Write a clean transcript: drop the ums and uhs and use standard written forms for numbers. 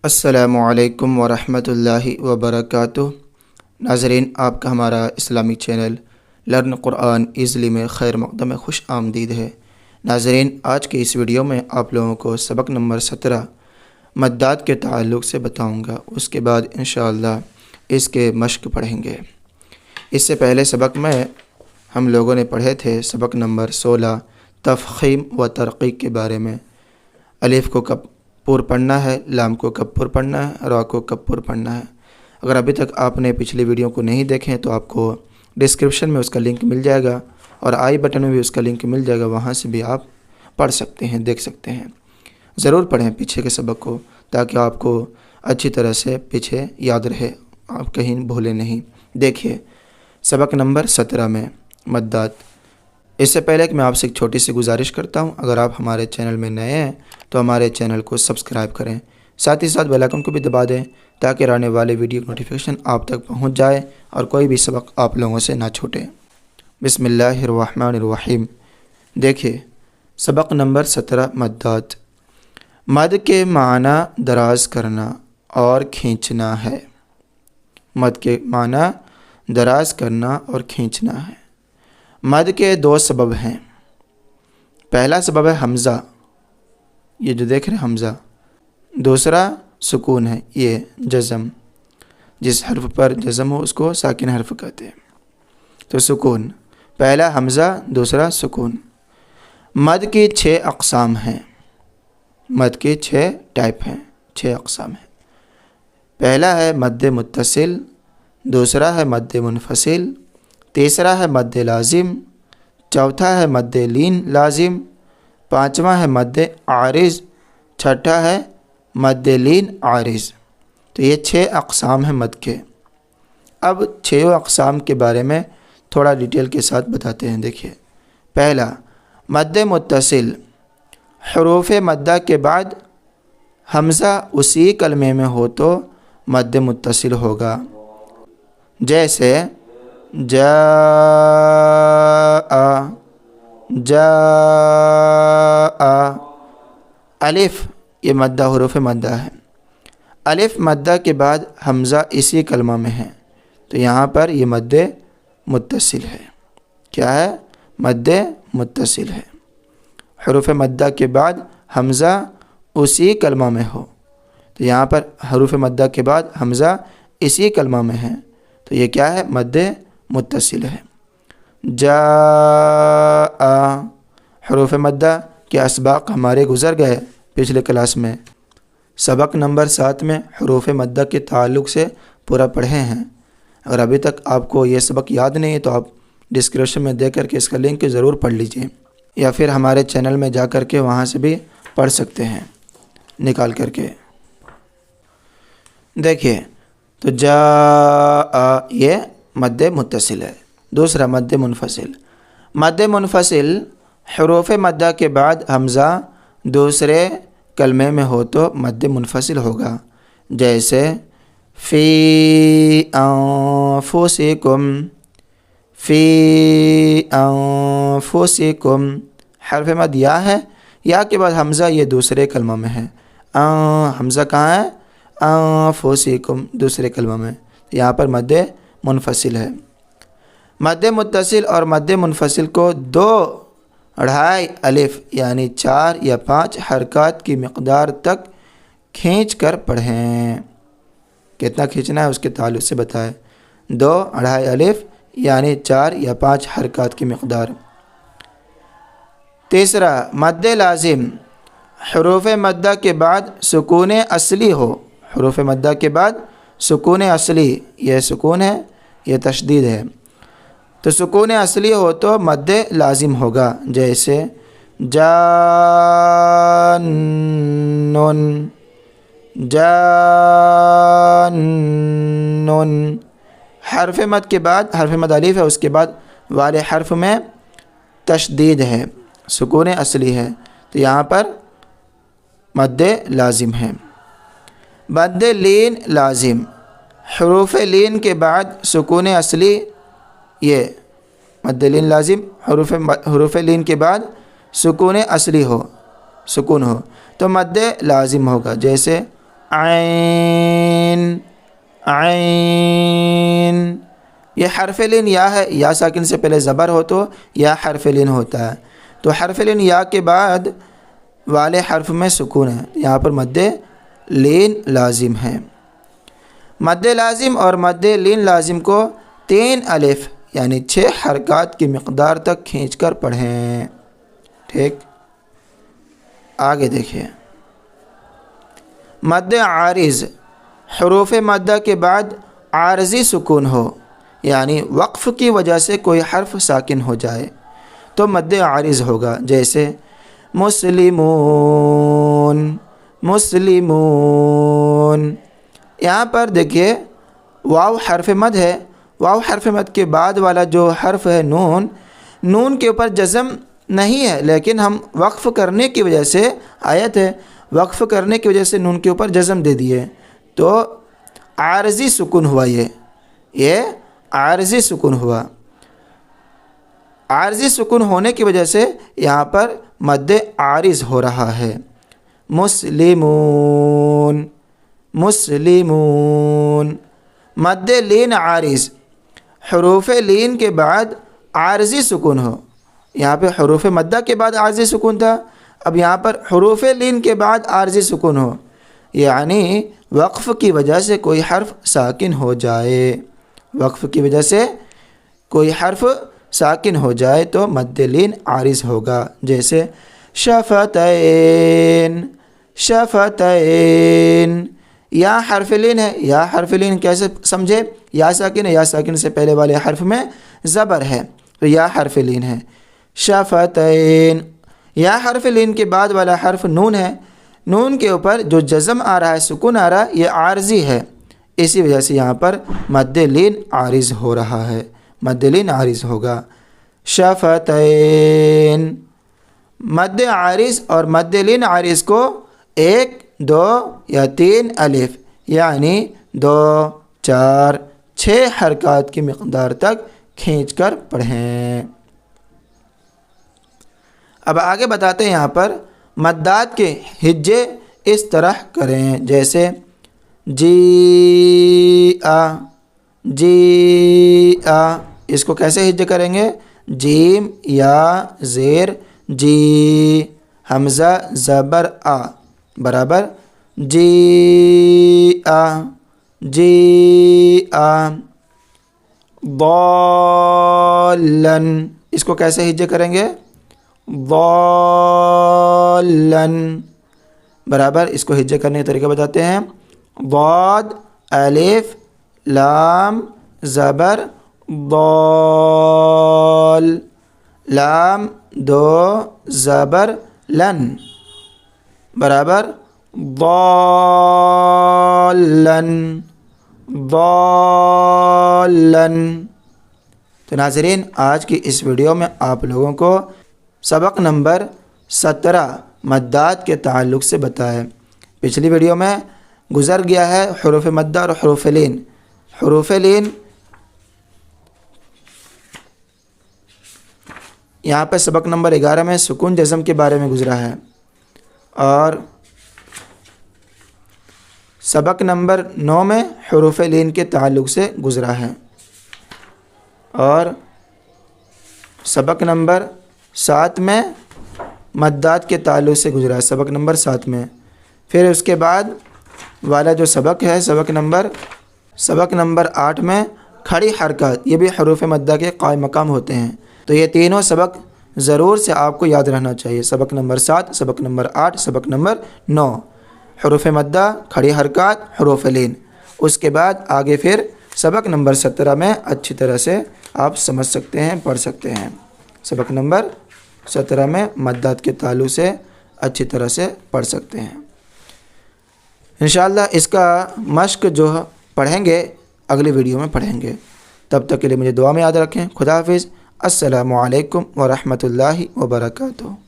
السلام علیکم ورحمۃ اللہ وبرکاتہ۔ ناظرین، آپ کا ہمارا اسلامی چینل لرن قرآن ایزلی میں خیر مقدم خوش آمدید ہے۔ ناظرین، آج کے اس ویڈیو میں آپ لوگوں کو سبق نمبر 17 مدات کے تعلق سے بتاؤں گا۔ اس کے بعد انشاءاللہ اس کے مشق پڑھیں گے۔ اس سے پہلے سبق میں ہم لوگوں نے پڑھے تھے سبق نمبر 16 تفخیم و ترقیق کے بارے میں۔ الف کو کب پور پڑھنا ہے، لام کو کب پور پڑھنا ہے، را کو کب پور پڑھنا ہے۔ اگر ابھی تک آپ نے پچھلی ویڈیو کو نہیں دیکھیں تو آپ کو ڈسکرپشن میں اس کا لنک مل جائے گا اور آئی بٹن میں بھی اس کا لنک مل جائے گا، وہاں سے بھی آپ پڑھ سکتے ہیں، دیکھ سکتے ہیں۔ ضرور پڑھیں پیچھے کے سبق کو تاکہ آپ کو اچھی طرح سے پیچھے یاد رہے، آپ کہیں بھولے نہیں۔ دیکھیے سبق نمبر 17 میں مدات۔ اس سے پہلے کہ میں آپ سے ایک چھوٹی سی گزارش کرتا ہوں، اگر آپ ہمارے چینل میں نئے ہیں تو ہمارے چینل کو سبسکرائب کریں، ساتھ ہی ساتھ بیل آئیکن کو بھی دبا دیں تاکہ آنے والے ویڈیو کی نوٹیفیکیشن آپ تک پہنچ جائے اور کوئی بھی سبق آپ لوگوں سے نہ چھوٹے۔ بسم اللہ الرحمن الرحیم۔ دیکھیے سبق نمبر 17 مدات۔ مد کے معنی دراز کرنا اور کھینچنا ہے۔ مد کے معنی دراز کرنا اور کھینچنا ہے۔ مد کے دو سبب ہیں۔ پہلا سبب ہے حمزہ، یہ جو دیکھ رہے ہیں حمزہ۔ دوسرا سکون ہے، یہ جزم، جس حرف پر جزم ہو اس کو ساکن حرف کہتے ہیں۔ تو سکون، پہلا حمزہ، دوسرا سکون۔ مد کی 6 اقسام ہیں۔ مد کے 6 ٹائپ ہیں، 6 اقسام ہیں۔ پہلا ہے مد متصل، دوسرا ہے مد منفصل، تیسرا ہے مد لازم، چوتھا ہے مد لین لازم، پانچواں ہے مد عارض، چھٹا ہے مد لین عارض۔ تو یہ 6 اقسام ہیں مد کے۔ اب 6 اقسام کے بارے میں تھوڑا ڈیٹیل کے ساتھ بتاتے ہیں۔ دیکھیے پہلا مد متصل، حروف مدہ کے بعد حمزہ اسی کلمے میں ہو تو مد متصل ہوگا، جیسے جاء، جاء۔ الف یہ مدہ حروف مدہ ہے۔ الف مدہ کے بعد حمزہ اسی کلمہ میں ہے تو یہاں پر یہ مد متصل ہے۔ کیا ہے؟ مد متصل ہے۔ حروف مدہ کے بعد حمزہ اسی کلمہ میں ہو تو یہاں پر حروف مدہ کے بعد حمزہ اسی کلمہ میں ہے تو یہ کیا ہے؟ مد متصل ہے۔ جاء، حروف مدہ کے اسباق ہمارے گزر گئے پچھلے کلاس میں۔ سبق نمبر 7 میں حروف مدہ کے تعلق سے پورا پڑھے ہیں۔ اگر ابھی تک آپ کو یہ سبق یاد نہیں ہے تو آپ ڈسکرپشن میں دے کر کے اس کا لنک ضرور پڑھ لیجئے، یا پھر ہمارے چینل میں جا کر کے وہاں سے بھی پڑھ سکتے ہیں نکال کر کے۔ دیکھیے تو جاء یہ مد متصل ہے۔ دوسرا مد منفصل۔ مد منفصل، حروف مدہ کے بعد حمزہ دوسرے کلمے میں ہو تو مد منفصل ہوگا، جیسے فی انفسکم، فی انفسکم۔ حرف مد یا ہے، یا کے بعد حمزہ یہ دوسرے کلمہ میں ہے۔ حمزہ کہاں ہے؟ انفسکم، دوسرے کلمہ میں، یہاں پر مد منفصل ہے۔ مد متصل اور مد منفصل کو 2.5 الف یعنی 4 یا 5 حرکات کی مقدار تک کھینچ کر پڑھیں۔ کتنا کھینچنا ہے اس کے تعلق سے بتائیں۔ 2.5 الف یعنی 4 یا 5 حرکات کی مقدار۔ تیسرا مد لازم، حروف مدہ کے بعد سکون اصلی ہو۔ حروف مدہ کے بعد سکون اصلی، یہ سکون ہے، یہ تشدید ہے، تو سکون اصلی ہو تو مد لازم ہوگا، جیسے جانن، جانن۔ حرف مد کے بعد، حرف مد الف ہے، اس کے بعد والے حرف میں تشدید ہے، سکون اصلی ہے تو یہاں پر مد لازم ہے۔ مد لین لازم، حروف لین کے بعد سکون اصلی، یہ مد لین لازم، حروف لین کے بعد سکون اصلی ہو، سکون ہو تو مد لازم ہوگا، جیسے عین عین، یہ حرف لین یا ہے، یا ساکن سے پہلے زبر ہو تو یا حرف لین ہوتا ہے، تو حرف لین یا کے بعد والے حرف میں سکون ہے، یہاں پر مد لین لازم ہے۔ مد لازم اور مد لین لازم کو 3 الف یعنی 6 حرکات کی مقدار تک کھینچ کر پڑھیں۔ ٹھیک، آگے دیکھیں۔ مد عارض، حروف مدہ کے بعد عارضی سکون ہو، یعنی وقف کی وجہ سے کوئی حرف ساکن ہو جائے تو مد عارض ہوگا، جیسے مسلمون مسلمون۔ یہاں پر دیکھیے واو حرف مد ہے، واو حرف مد کے بعد والا جو حرف ہے نون، نون کے اوپر جزم نہیں ہے، لیکن ہم وقف کرنے کی وجہ سے، آیت ہے وقف کرنے کی وجہ سے نون کے اوپر جزم دے دیے تو عارضی سکون ہوا، یہ عارضی سکون ہوا۔ عارضی سکون ہونے کی وجہ سے یہاں پر مد عارض ہو رہا ہے۔ مسلمون مسلمون۔ مد لین عارض، حروف لین کے بعد عارضی سکون ہو، یہاں پہ حروف مدہ کے بعد عارضی سکون تھا، اب یہاں پر حروف لین کے بعد عارضی سکون ہو، یعنی وقف کی وجہ سے کوئی حرف ساکن ہو جائے، وقف کی وجہ سے کوئی حرف ساکن ہو جائے تو مد لین عارض ہوگا، جیسے شفتین شفتین۔ یا حرف لین ہے، یا حرف لین کیسے سمجھے؟ یا ساکن ہے، یا ساکن سے پہلے والے حرف میں زبر ہے تو یا حرف لین ہے۔ شفتین، یا حرف لین کے بعد والا حرف نون ہے، نون کے اوپر جو جزم آ رہا ہے، سکون آ رہا ہے، یہ عارضی ہے، اسی وجہ سے یہاں پر مد لین عارض ہو رہا ہے، مد لین عارض ہوگا۔ شفتین۔ مد عارض اور مد لین عارض کو 1 2 یا 3 الف یعنی 2 4 6 حرکات کی مقدار تک کھینچ کر پڑھیں۔ اب آگے بتاتے ہیں یہاں پر مدات کے ہجے اس طرح کریں، جیسے جی آ جی آ، اس کو کیسے ہجے کریں گے؟ جیم یا زیر جی، حمزہ زبر آ برابر جی آ جی آ۔ ضالن، اس کو کیسے ہجے کریں گے؟ ضالن برابر، اس کو ہجے کرنے کا طریقہ بتاتے ہیں۔ ضاد الف لام زبر ضال، لام 2 زبر لن برابر ضالن ضالن۔ تو ناظرین، آج کی اس ویڈیو میں آپ لوگوں کو سبق نمبر 17 مدات کے تعلق سے بتایا۔ پچھلی ویڈیو میں گزر گیا ہے حروف مدہ اور حروف لین۔ حروف لین یہاں پہ سبق نمبر 11 میں سکون جزم کے بارے میں گزرا ہے، اور سبق نمبر 9 میں حروف لین کے تعلق سے گزرا ہے، اور سبق نمبر 7 میں مدات کے تعلق سے گزرا ہے، سبق نمبر 7 میں۔ پھر اس کے بعد والا جو سبق ہے سبق نمبر 8 میں کھڑی حرکات، یہ بھی حروف مدہ کے قائم مقام ہوتے ہیں، تو یہ تینوں سبق ضرور سے آپ کو یاد رہنا چاہیے، سبق نمبر 7 سبق نمبر 8 سبق نمبر 9، حروف مدہ، کھڑی حرکات، حروف لین۔ اس کے بعد آگے پھر سبق نمبر 17 میں اچھی طرح سے آپ سمجھ سکتے ہیں، پڑھ سکتے ہیں۔ سبق نمبر 17 میں مدات کے تعلق سے اچھی طرح سے پڑھ سکتے ہیں۔ انشاءاللہ اس کا مشق جو پڑھیں گے اگلی ویڈیو میں پڑھیں گے، تب تک کے لیے مجھے دعا میں یاد رکھیں۔ خدا حافظ۔ السلام علیکم ورحمۃ اللہ وبرکاتہ۔